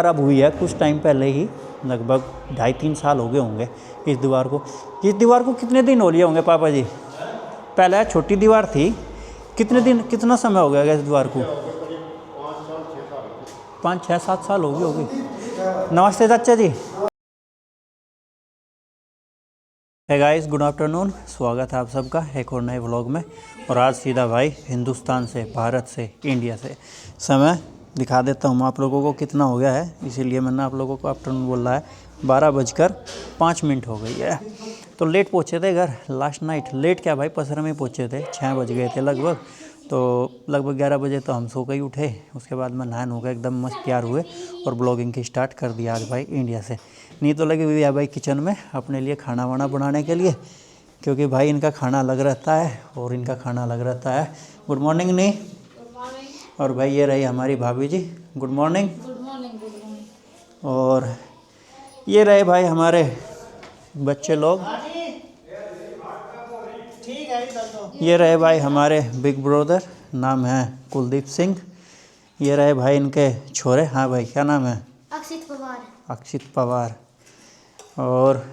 खराब हुई है कुछ टाइम पहले ही, लगभग 2.5-3 साल हो गए होंगे इस दीवार को। इस दीवार को कितने दिन हो लिए होंगे पापा जी? पहले छोटी दीवार थी, कितने दिन, कितना समय हो गया इस दीवार को? 5-6-7 साल हो गए होगी। नमस्ते चाचा जी। है गाइस, गुड आफ्टरनून, स्वागत है आप सबका एक और नए व्लॉग में। और आज सीधा भाई हिंदुस्तान से, भारत से, इंडिया से। समय दिखा देता हूँ आप लोगों को कितना हो गया है, इसीलिए मैंने आप लोगों को आफ्टरनून बोला है। 12:05 हो गई है। तो लेट पहुँचे थे घर लास्ट नाइट। लेट क्या भाई, पसरे में पहुँचे थे, 6 बज गए थे लगभग। तो लगभग 11 बजे तो हम सो के ही उठे। उसके बाद मैं नहान हो गया, एकदम मस्त तैयार हुए और ब्लॉगिंग की स्टार्ट कर दिया आज भाई इंडिया से। नहीं तो लगी हुई है भाई किचन में अपने लिए खाना वाना बनाने के लिए, क्योंकि भाई इनका खाना अलग रहता है और इनका खाना अलग रहता है। गुड मॉर्निंग नहीं। और भाई ये रही हमारी भाभी जी, गुड मॉर्निंग। और ये रहे भाई हमारे बच्चे लोग, ये रहे भाई हमारे बिग ब्रदर, नाम है कुलदीप सिंह। ये रहे भाई इनके छोरे। हाँ भाई, क्या नाम है? अक्षित पवार। अक्षित पवार। और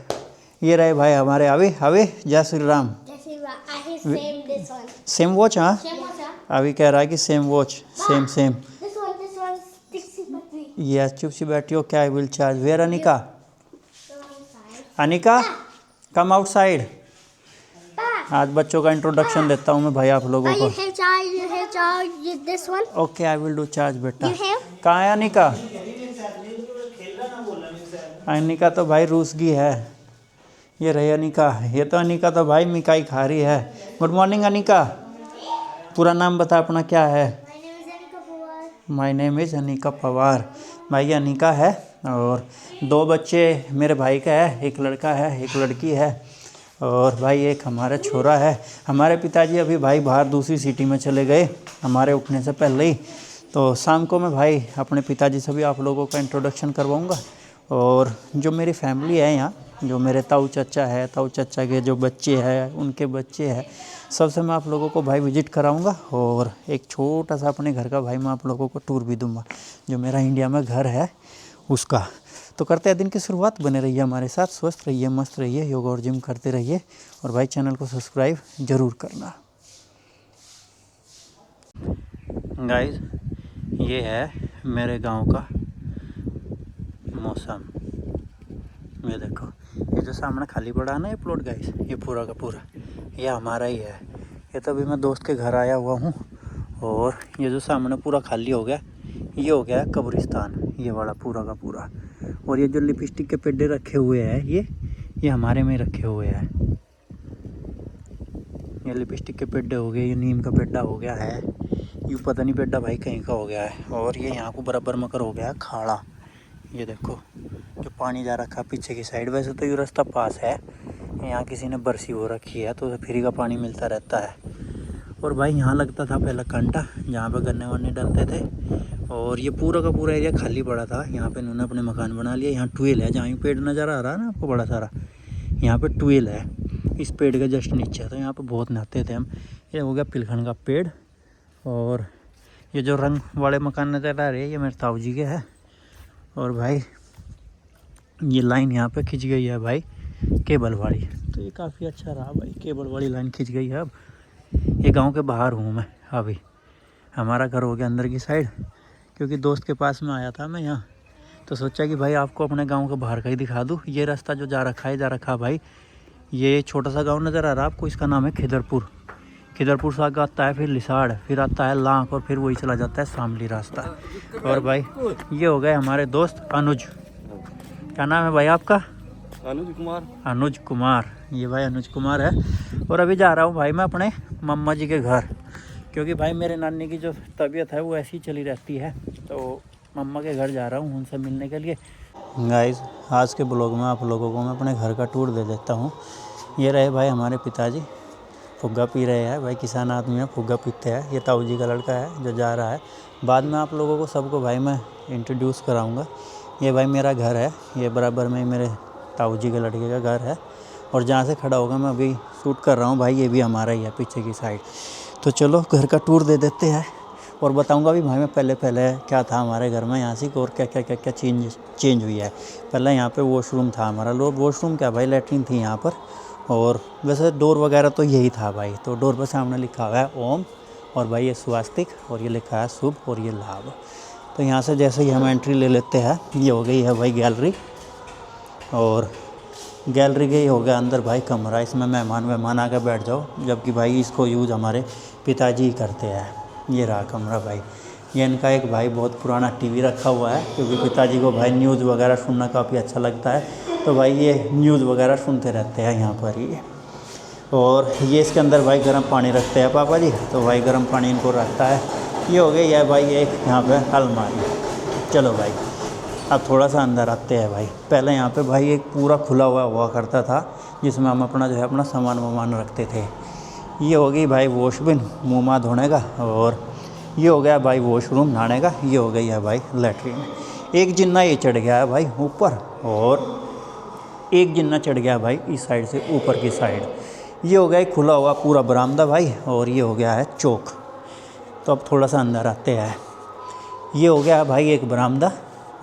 ये रहे भाई हमारे अभी अभी जय श्री राम। Same watch. हाँ, अभी कह रहा है कि same watch, same same. Yes, चुप सी बैठी हो क्या? I will charge. Where Anika? Anika come outside. आज बच्चों का इंट्रोडक्शन देता हूँ मैं भाई आप लोगों को। Okay, I will do charge बेटा। कहाँ है अनिका? अनिका तो भाई रूस की है। ये रही अनिका। ये तो अनिका तो भाई मिकाई खा रही है। Good morning Anika. पूरा नाम बता अपना, क्या है? My name is Anika Pawar. भाई अनिका है और 2 बच्चे मेरे भाई का है, एक लड़का है एक लड़की है। और भाई एक हमारा छोरा है। हमारे पिताजी अभी भाई बाहर दूसरी सिटी में चले गए हमारे उठने से पहले ही। तो शाम को मैं भाई अपने पिताजी से भी आप लोगों का इंट्रोडक्शन करवाऊँगा। और जो मेरी फैमिली है यहाँ, जो मेरे ताऊ चाचा है, ताऊ चाचा के जो बच्चे हैं, उनके बच्चे हैं, सबसे मैं आप लोगों को भाई विजिट कराऊंगा। और एक छोटा सा अपने घर का भाई मैं आप लोगों को टूर भी दूंगा, जो मेरा इंडिया में घर है उसका। तो करते हैं दिन की शुरुआत। बने रहिए हमारे साथ, स्वस्थ रहिए, मस्त रहिए, योगा और जिम करते रहिए। और भाई चैनल को सब्सक्राइब ज़रूर करना। गाइस, ये है मेरे गांव का मौसम। ये देखो, ये जो सामने खाली पड़ा है ना ये प्लॉट गाइस, ये पूरा का पूरा ये हमारा ही है। ये तो अभी मैं दोस्त के घर आया हुआ हूँ। और ये जो सामने पूरा खाली हो गया, ये हो गया है कब्रिस्तान, ये वाला पूरा का पूरा। और ये जो लिपस्टिक के पेड्डे रखे हुए हैं, ये हमारे में रखे हुए हैं। ये लिपस्टिक के पेड्डे हो गए, ये नीम का पेड्डा हो गया है, यूँ पता नहीं पेड्डा भाई कहीं का हो गया है। और ये यहाँ को बराबर मकर हो गया है खाड़ा। ये देखो जो पानी जा रखा पीछे की साइड। वैसे तो ये रास्ता पास है, यहाँ किसी ने बरसी हो रखी है तो फ्री का पानी मिलता रहता है। और भाई यहाँ लगता था पहले कांटा, जहाँ पे गन्ने वन्ने डलते थे। और ये पूरा का पूरा एरिया खाली पड़ा था। यहाँ पे इन्होंने अपने मकान बना लिया। यहाँ ट्यूबवेल है, जहाँ पेड़ नज़र आ रहा है ना आपको बड़ा सारा, यहाँ पे ट्यूबवेल है इस पेड़ के जस्ट नीचे। तो यहाँ पे बहुत नहाते थे हम। ये हो गया पिलखन का पेड़। और ये जो रंग वाले मकान नज़र आ रहे हैं, ये मेरे ताऊ जी के है। और भाई ये लाइन यहाँ पे खिंच गई है भाई केबल वाली, तो ये काफ़ी अच्छा रहा भाई, केबल वाली लाइन खिंच गई है। अब ये गांव के बाहर हूँ मैं अभी, हमारा घर हो गया अंदर की साइड। क्योंकि दोस्त के पास में आया था मैं यहाँ, तो सोचा कि भाई आपको अपने गांव के बाहर का ही दिखा दूँ। ये रास्ता जो जा रखा है भाई, ये छोटा सा गाँव नज़र आ रहा है आपको, इसका नाम है खिदरपुर। खिदरपुर से आगे आता है फिर लिसाड़, फिर आता है लाख, और फिर वही चला जाता है शामली रास्ता। और भाई ये हो गए हमारे दोस्त अनुज। क्या नाम है भाई आपका? अनुज कुमार। अनुज कुमार, ये भाई अनुज कुमार है। और अभी जा रहा हूँ भाई मैं अपने मम्मा जी के घर, क्योंकि भाई मेरे नानी की जो तबीयत है वो ऐसी चली रहती है। तो मम्मा के घर जा रहा हूँ उनसे मिलने के लिए। गाइस, आज के ब्लॉग में आप लोगों को मैं अपने घर का टूर दे देता हूँ। ये रहे भाई हमारे पिताजी, फुग्गा पी रहे हैं भाई, किसान आदमी है, फुग्गा पीते हैं। ये ताऊ जी का लड़का है जो जा रहा है। बाद में आप लोगों को सबको भाई मैं इंट्रोड्यूस कराऊंगा। ये भाई मेरा घर है, ये बराबर में मेरे ताऊ जी के लड़के का घर है। और जहाँ से खड़ा होगा मैं अभी शूट कर रहा हूँ भाई, ये भी हमारा ही है पीछे की साइड। तो चलो घर का टूर दे देते हैं। और बताऊंगा भी भाई मैं पहले पहले क्या था हमारे घर में यहाँ से और क्या चेंज हुई है। पहले यहाँ पे वॉशरूम था हमारा, वॉशरूम क्या भाई, लैट्रिन थी यहाँ पर। और वैसे डोर वगैरह तो यही था भाई। तो डोर पर सामने लिखा हुआ है ओम, और भाई ये स्वास्तिक, और ये लिखा है शुभ, और ये लाभ। तो यहाँ से जैसे ही हम एंट्री ले लेते हैं, ये हो गई है भाई गैलरी, और गैलरी के ही हो गया अंदर भाई कमरा। इसमें मेहमान आकर बैठ जाओ, जबकि भाई इसको यूज़ हमारे पिताजी ही करते हैं। ये रहा कमरा भाई। ये इनका एक भाई बहुत पुराना टीवी रखा हुआ है, क्योंकि पिताजी को भाई न्यूज़ वगैरह सुनना काफ़ी अच्छा लगता है, तो भाई ये न्यूज़ वगैरह सुनते रहते हैं यहाँ पर ही। और ये इसके अंदर भाई गर्म पानी रखते हैं पापा जी, तो भाई गर्म पानी इनको रखता है। ये हो गई है भाई एक यहाँ पे अलमारी। चलो भाई अब थोड़ा सा अंदर आते हैं भाई। पहले यहाँ पे भाई एक पूरा खुला हुआ करता था, जिसमें हम अपना जो है अपना सामान वामान रखते थे। ये हो गई भाई वॉशबिन, मुँह माँ धोने का, और ये हो गया भाई वॉशरूम नहाने का। ये हो गई है भाई लैट्रिन। एक जिन्ना ये चढ़ गया है भाई ऊपर, और एक जिन्ना चढ़ गया भाई इस साइड से ऊपर की साइड। ये हो गया खुला हुआ पूरा बरामदा भाई, और ये हो गया है चौक। तो अब थोड़ा सा अंदर आते हैं। ये हो गया भाई एक बरामदा,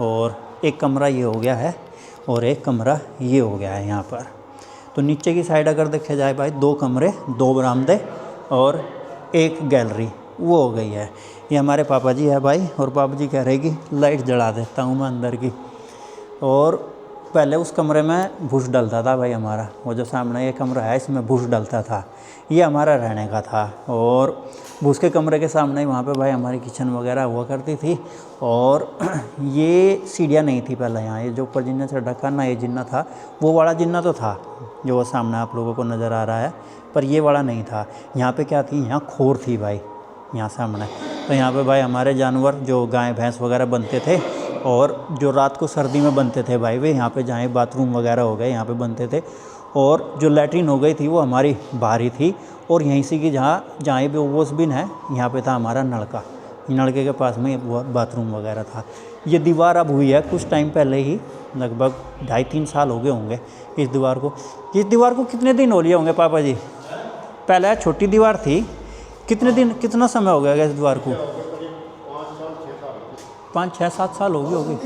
और एक कमरा ये हो गया है, और एक कमरा ये हो गया है यहाँ पर। तो नीचे की साइड अगर देखा जाए भाई 2 कमरे, 2 बरामदे और एक गैलरी, वो हो गई है। ये हमारे पापा जी है भाई, और पापा जी कह रहे कि लाइट जला देता हूँ मैं अंदर की। और पहले उस कमरे में भूस डलता था भाई हमारा, वो जो सामने ये कमरा है इसमें भूस डलता था, ये हमारा रहने का था। और भूस के कमरे के सामने ही वहाँ पे भाई हमारी किचन वगैरह हुआ करती थी। और ये सीढ़ियाँ नहीं थी पहले यहाँ, ये जो ऊपर जिन्ना चढ़ रखा ना, ये जिन्ना था, वो वाला जिन्ना तो था जो वो सामने आप लोगों को नज़र आ रहा है, पर ये वाला नहीं था। यहाँ पे क्या थी, यहाँ खोर थी भाई यहाँ सामने। तो यहाँ पे भाई हमारे जानवर जो गाय भैंस वगैरह बनते थे, और जो रात को सर्दी में बनते थे भाई वे यहाँ पे जहाँ बाथरूम वगैरह हो गए यहाँ पे बनते थे। और जो लैट्रिन हो गई थी वो हमारी बाहर ही थी, और यहीं से कि जहाँ पे वॉशबिन है यहाँ पे था हमारा नलका, नलके के पास में बाथरूम वगैरह था। ये दीवार अब हुई है कुछ टाइम पहले ही, लगभग 2.5-3 साल हो गए होंगे इस दीवार को। इस दीवार को कितने दिन हो लिए होंगे पापा जी? पहले छोटी दीवार थी, कितना समय हो गया इस दीवार को? 5-6-7 साल हो गए होगी।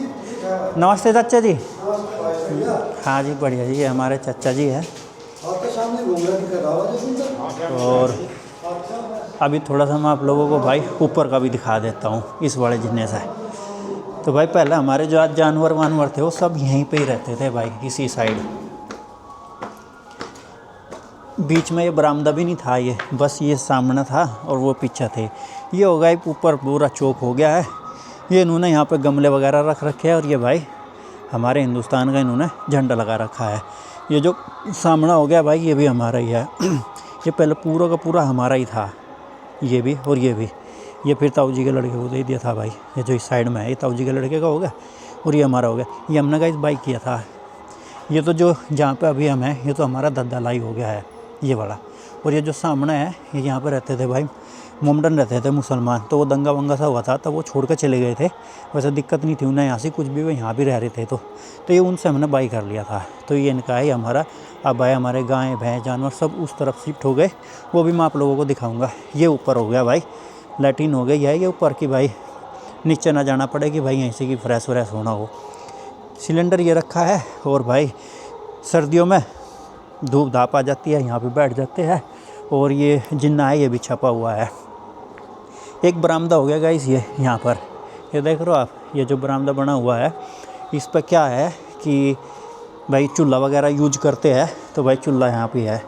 नमस्ते चाचा जी। हाँ जी बढ़िया जी, ये हमारे चाचा जी हैं। और अभी थोड़ा सा मैं आप लोगों को भाई ऊपर का भी दिखा देता हूँ इस बड़े जिन्ने से। तो भाई पहले हमारे जो आज जानवर वानवर थे वो सब यहीं पे ही रहते थे भाई, इसी साइड। बीच में ये बरामदा भी नहीं था, ये बस ये सामने था और वो पीछे थे। ये हो गया ऊपर पूरा चौक हो गया है। ये इन्होंने यहाँ पे गमले वगैरह रख रखे हैं, और ये भाई हमारे हिंदुस्तान का इन्होंने झंडा लगा रखा है। ये जो सामना हो गया भाई ये भी हमारा ही है। ये पहले पूरा का पूरा हमारा ही था, ये भी और ये भी। ये फिर ताऊ जी के लड़के को दे दिया था भाई। ये जो इस साइड में है ये ताऊ जी के लड़के का हो गया, और ये हमारा हो गया। ये हमने गाइस बाइक किया था। ये तो जो जहाँ पे अभी हम हैं ये तो हमारा दद्दालाई हो गया है ये वाला। और ये जो सामने है ये यहाँ पे रहते थे भाई मोमडन रहते थे मुसलमान, तो वो दंगा वंगा सा हुआ था तब वो छोड़ कर चले गए थे। वैसे दिक्कत नहीं थी उन्हें यहाँ से कुछ भी, वो यहाँ भी रह रहे थे। तो ये उनसे हमने बाई कर लिया था। तो ये इनका है हमारा। अब भाई हमारे गाय भैंस जानवर सब उस तरफ शिफ्ट हो गए, वो भी मैं आप लोगों को दिखाऊँगा। ये ऊपर हो गया भाई लैट्रिन हो गई है ये ऊपर की भाई, नीचे ना जाना पड़े कि भाई यहीं से कि फ्रेश व्रेश होना हो। सिलेंडर ये रखा है, और भाई सर्दियों में धूप धाप आ जाती है यहाँ पे बैठ जाते हैं। और ये जिन्ना है ये भी छपा हुआ है। एक बरामदा हो गया गाइस ये यहाँ पर, ये देख रहे हो आप। ये जो बरामदा बना हुआ है इस पर क्या है कि भाई चूल्हा वगैरह यूज करते हैं, तो भाई चूल्हा यहाँ पे है।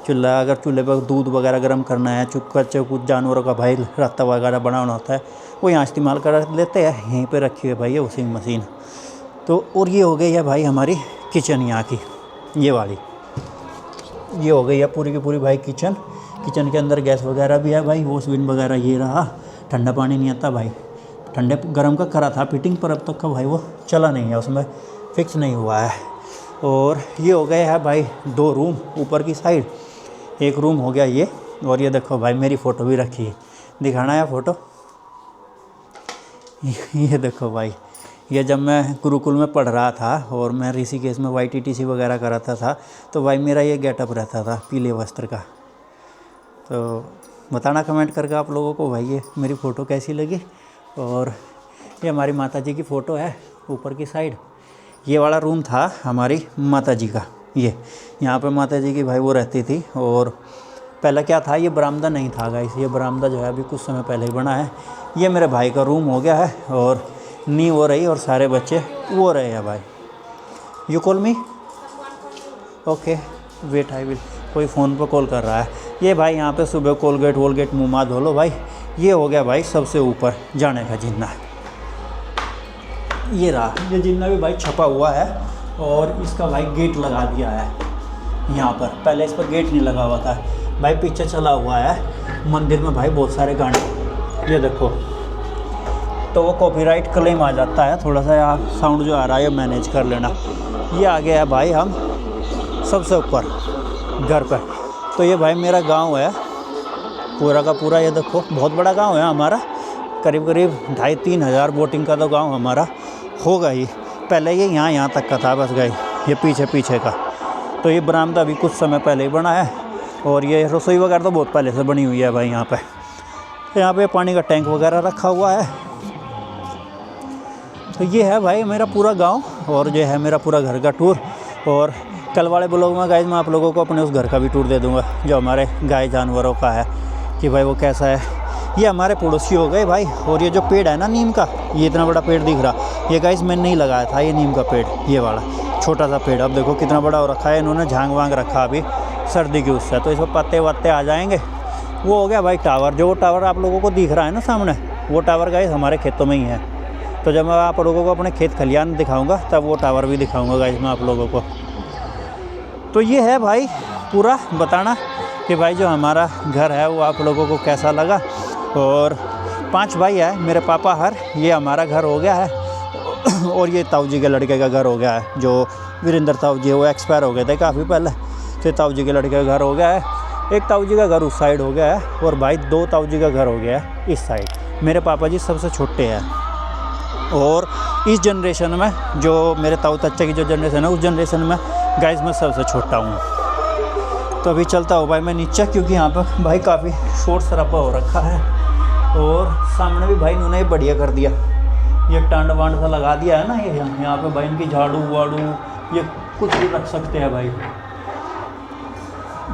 चूल्हा अगर चूल्हे पर दूध वगैरह गर्म करना है, कच्चे कुछ जानवरों का भाई रास्ता वगैरह बनाना होता है, वो यहाँ इस्तेमाल कर लेते हैं। यहीं पे रखी है भाई ये वॉशिंग मशीन। तो और ये हो गई है भाई हमारी किचन यहाँ की, ये वाली। ये हो गई है पूरी की पूरी भाई किचन। किचन के अंदर गैस वगैरह भी है भाई, वॉशबिन वगैरह ये रहा। ठंडा पानी नहीं आता भाई, ठंडे गर्म का करा था फिटिंग, पर अब तक का भाई वो चला नहीं है, उसमें फिक्स नहीं हुआ है। और ये हो गए है भाई 2 रूम ऊपर की साइड। एक रूम हो गया ये, और ये देखो भाई मेरी फ़ोटो भी रखी है, दिखाना है फ़ोटो। ये देखो भाई, ये जब मैं गुरुकुल में पढ़ रहा था और मैं ऋषिकेश में YTTC वगैरह कराता था, तो भाई मेरा ये गेटअप रहता था पीले वस्त्र का। तो बताना कमेंट करके आप लोगों को भाई ये मेरी फ़ोटो कैसी लगी। और ये हमारी माता जी की फ़ोटो है ऊपर की साइड। ये वाला रूम था हमारी माता जी का, ये यहाँ पे माता जी की भाई वो रहती थी। और पहले क्या था, ये बरामदा नहीं था गाइस, ये बरामदा जो है अभी कुछ समय पहले ही बना है। ये मेरे भाई का रूम हो गया है और नींव हो रही और सारे बच्चे वो रहे हैं भाई। You call me, okay wait I will, कोई फ़ोन पर कॉल कर रहा है। ये भाई यहाँ पे सुबह कोलगेट वोलगेट मुँह माँ धो लो भाई। ये हो गया भाई सबसे ऊपर जाने का जिन्ना, ये रहा ये जिन्ना भी भाई छपा हुआ है। और इसका भाई गेट लगा दिया है यहाँ पर, पहले इस पर गेट नहीं लगा हुआ था भाई। पीछे चला हुआ है मंदिर में भाई बहुत सारे गाने, ये देखो, तो वो कॉपीराइट क्लेम आ जाता है। थोड़ा सा यहाँ साउंड जो आ रहा है मैनेज कर लेना। ये आ गया है भाई हम सबसे ऊपर घर पर। तो ये भाई मेरा गांव है पूरा का पूरा, ये देखो बहुत बड़ा गांव है हमारा, करीब करीब 2,500-3 हज़ार वोटिंग का तो गांव हमारा होगा ही। पहले ये यहाँ तक का था बस गई, ये पीछे का। तो ये बरामदा अभी कुछ समय पहले ही बना है और ये रसोई वगैरह तो बहुत पहले से बनी हुई है भाई यहाँ पे। तो यहाँ पे पानी का टैंक वगैरह रखा हुआ है। तो ये है भाई मेरा पूरा गांव और ये है मेरा पूरा घर का टूर। और कल वाले ब्लॉग में गाइस मैं आप लोगों को अपने उस घर का भी टूर दे दूंगा जो हमारे गाय जानवरों का है, कि भाई वो कैसा है। ये हमारे पड़ोसी हो गए भाई। और ये जो पेड़ है ना नीम का, ये इतना बड़ा पेड़ दिख रहा, ये गाइस मैंने नहीं लगाया था, ये नीम का पेड़, ये वाला छोटा सा पेड़। अब देखो कितना बड़ा हो रखा है, इन्होंने झांग वांग रखा अभी सर्दी की उससे, तो इसमें पत्ते वत्ते आ जाएंगे। वो हो गया भाई टावर, जो वो टावर आप लोगों को दिख रहा है ना सामने, वो टावर गाइस हमारे खेतों में ही है। तो जब मैं आप लोगों को अपने खेत खलियान दिखाऊंगा तब वो टावर भी दिखाऊंगा गाइस मैं आप लोगों को। तो ये है भाई पूरा बताना कि भाई जो हमारा घर है वो आप लोगों को कैसा लगा। और 5 भाई है मेरे पापा हर, ये हमारा घर हो गया है। और ये ताऊ जी के लड़के का घर हो गया है, जो वीरेंद्र ताऊ जी है वो एक्सपायर हो गए थे काफ़ी पहले। तो ताऊ जी के लड़के का घर हो गया है। एक ताऊ जी का घर उस साइड हो गया है और भाई 2 ताऊ जी का घर हो गया है इस साइड। मेरे पापा जी सबसे छोटे हैं और इस जनरेशन में जो मेरे ताऊ चाचा की जो जनरेशन है उस जनरेशन में गाइस मैं सबसे छोटा हूँ। तो अभी चलता हूँ भाई मैं नीचे, क्योंकि यहाँ पर भाई काफ़ी शोर शराबा हो रखा है। और सामने भी भाई इन्होंने बढ़िया कर दिया, ये टांड वांड सा लगा दिया है ना, ये यहाँ पे भाई इनकी झाड़ू वाड़ू ये कुछ भी रख सकते हैं भाई।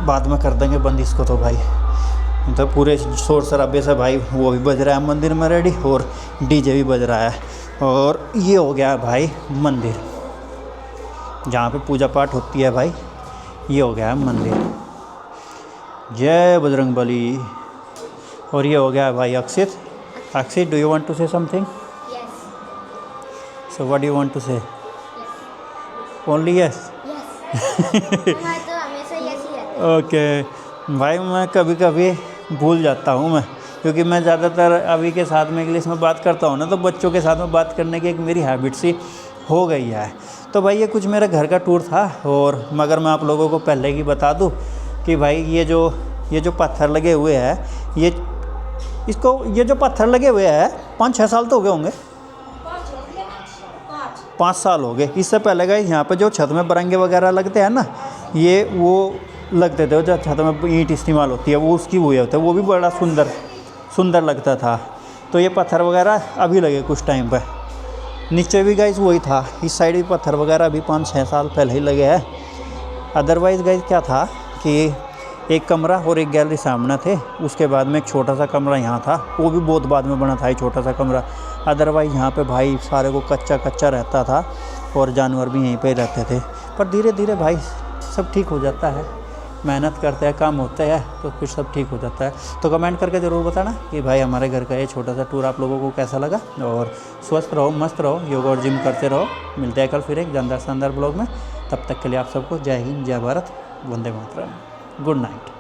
बाद में कर देंगे बंद इसको तो भाई। तो पूरे शोर शराबे से भाई वो भी बज रहा है मंदिर में रेडी और डीजे भी बज रहा है। और ये हो गया है भाई मंदिर जहाँ पे पूजा पाठ होती है भाई, ये हो गया है मंदिर। जय बजरंगबली। और ये हो गया है भाई Akshit. Akshit, do you want to say something? So what do you want to say? Only yes? Okay भाई, मैं कभी कभी भूल जाता हूँ मैं, क्योंकि मैं ज़्यादातर अभी के साथ में इंग्लिश में बात करता हूँ ना, तो बच्चों के साथ में बात करने की एक मेरी हैबिट सी हो गई है। तो भाई ये कुछ मेरे घर का टूर था। और मगर मैं आप लोगों को पहले ही बता दूँ कि भाई ये जो पत्थर लगे हुए हैं, ये जो पत्थर लगे हुए हैं 5-6 साल तो हो गए होंगे, 5 साल हो गए। इससे पहले गए यहाँ पे जो छत में बरंगे वगैरह लगते हैं ना, ये वो लगते थे जो छत में ईंट इस्तेमाल होती है वो उसकी हुए होते हैं, वो भी बड़ा सुंदर लगता था। तो ये पत्थर वगैरह अभी लगे कुछ टाइम पे। नीचे भी गाइस वही था, इस साइड भी पत्थर वगैरह अभी 5-6 साल पहले ही लगे हैं। अदरवाइज़ गाइस क्या था कि एक कमरा और एक गैलरी सामने थे, उसके बाद में एक छोटा सा कमरा यहाँ था, वो भी बहुत बाद में बना था ये छोटा सा कमरा। अदरवाइज़ यहाँ पे भाई सारे को कच्चा रहता था और जानवर भी यहीं पे रहते थे। पर धीरे धीरे भाई सब ठीक हो जाता है, मेहनत करते हैं, काम होते हैं तो फिर सब ठीक हो जाता है। तो कमेंट करके ज़रूर बताना कि भाई हमारे घर का ये छोटा सा टूर आप लोगों को कैसा लगा। और स्वस्थ रहो, मस्त रहो, योगा और जिम करते रहो। मिलते हैं कल फिर एक जानदार शानदार ब्लॉग में। तब तक के लिए आप सबको जय हिंद, जय भारत, वंदे मातरम, गुड नाइट।